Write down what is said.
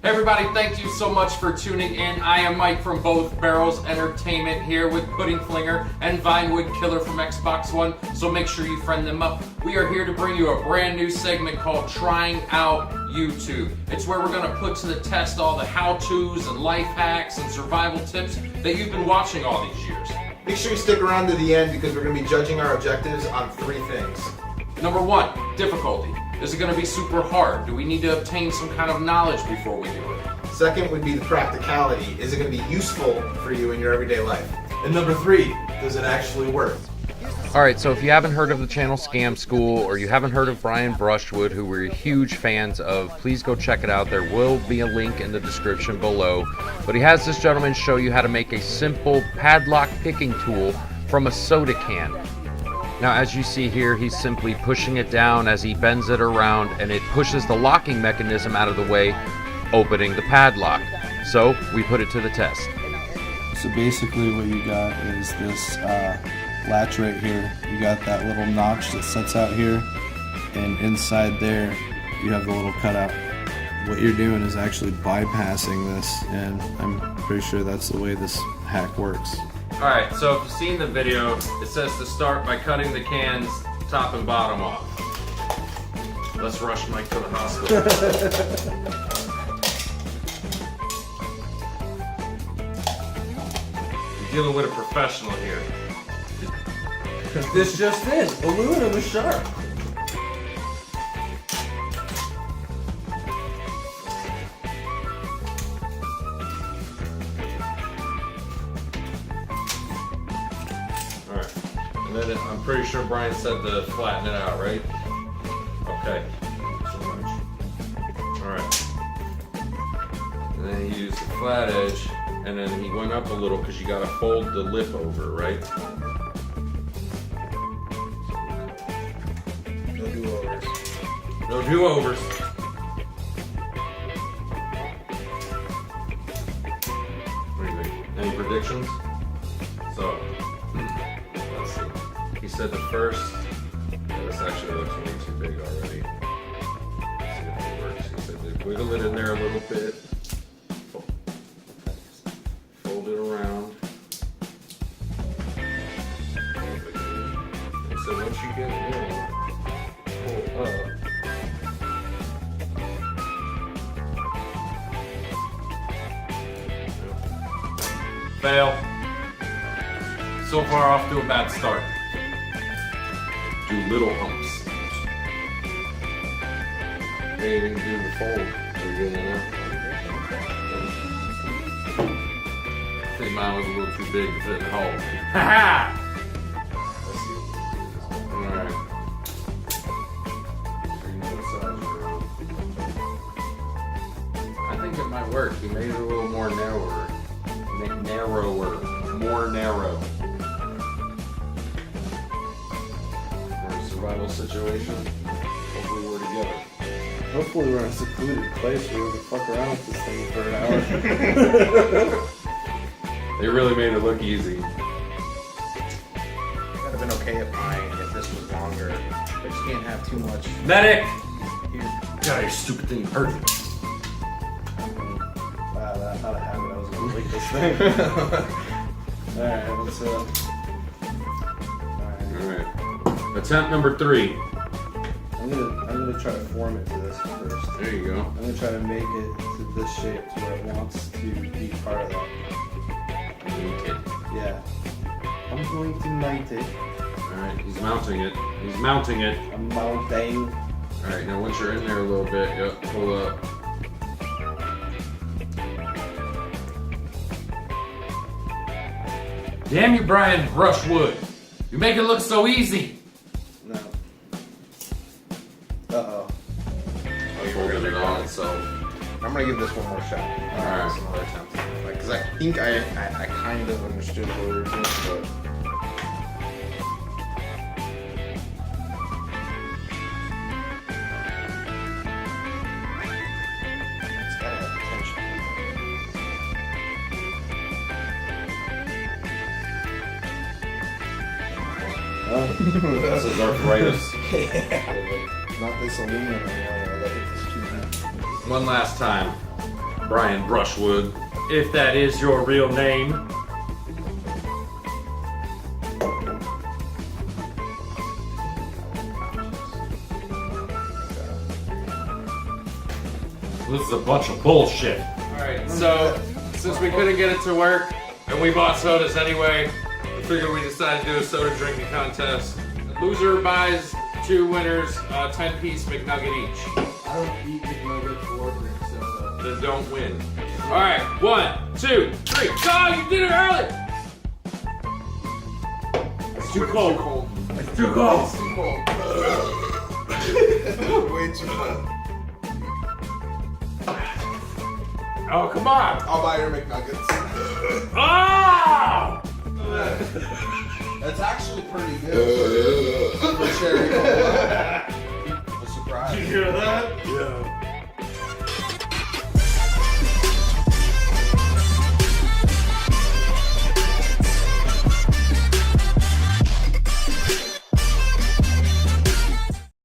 Hey everybody, thank you so much for tuning in. I am Mike from Both Barrels Entertainment here with Pudding Flinger and Vinewood Killer from Xbox One, so make sure you friend them up. We are here to bring you a brand new segment called Trying Out YouTube. It's where we're going to put to the test all the how-tos and life hacks and survival tips that you've been watching all these years. Make sure you stick around to the end because we're going to be judging our objectives on 3 things. Number 1, difficulty. Is it going to be super hard? Do we need to obtain some kind of knowledge before we do it? Second would be the practicality. Is it going to be useful for you in your everyday life? And number 3, does it actually work? Alright, so if you haven't heard of the channel Scam School, or you haven't heard of Brian Brushwood, who we're huge fans of, please go check it out. There will be a link in the description below. But he has this gentleman show you how to make a simple padlock picking tool from a soda can. Now, as you see here, he's simply pushing it down as he bends it around, and it pushes the locking mechanism out of the way, opening the padlock. So, we put it to the test. So basically what you got is this latch right here. You got that little notch that sets out here, and inside there you have the little cutout. What you're doing is actually bypassing this, and I'm pretty sure that's the way this hack works. Alright, so if you've seen the video, it says to start by cutting the cans top and bottom off. Let's rush Mike to the hospital. You're dealing with a professional here. This just in, aluminum is sharp. Alright, and then I'm pretty sure Brian said to flatten it out, right? Okay. So much. Alright. And then he used the flat edge, and then he went up a little because you gotta fold the lip over, right? No do-overs. No do-overs. What do you think? Any predictions? So, let's see. He said the first. Yeah, this actually looks way too big already. Let's see if it works. He said to wiggle it in there a little bit. Fold it around. He said once you get it in, pull up. Fail. So far off to a bad start. Do little humps. They didn't do the fold. Are you good enough? I think mine was a little too big to fit in the hole. Ha ha! Alright. I think it might work. He made it a little more narrower. More narrow. For a survival situation, hopefully we're together. Hopefully we're in a secluded place where we can fuck around with this thing for an hour. They really made it look easy. It would have been okay if this was longer, but you can't have too much. Medic! Here. God, your stupid thing hurt. Out of habit, I was gonna leak this thing. Alright, let's Alright. Attempt number 3. I'm gonna try to form it to this first. There you go. I'm gonna try to make it to this shape to where it wants to be part of that. Yeah. I'm going to mount it. Alright, he's mounting it. He's mounting it. I'm mounting. Alright, now once you're in there a little bit, yep, pull up. Damn you, Brian Brushwood. You make it look so easy. No. Uh-oh. Holding it on itself. I'm gonna give this one more shot. Alright. Some other attempt. Because I think I kind of understood what we were doing, but. It's gotta have potential. This is arthritis. Not this aluminum anymore. That it's too heavy. One last time. Brian Brushwood. If that is your real name. This is a bunch of bullshit. Alright, so since we couldn't get it to work and we bought sodas anyway, I figured we decided to do a soda drinking contest. The loser buys 2 winners 10-piece McNugget each. I don't eat McNuggets or drink soda. Then don't win. Alright, 1, 2, 3. Go! You did it early! It's too cold. It's too cold. It's too cold. Way too cold. Oh, come on! I'll buy your McNuggets. Oh! That's actually pretty good for sharing a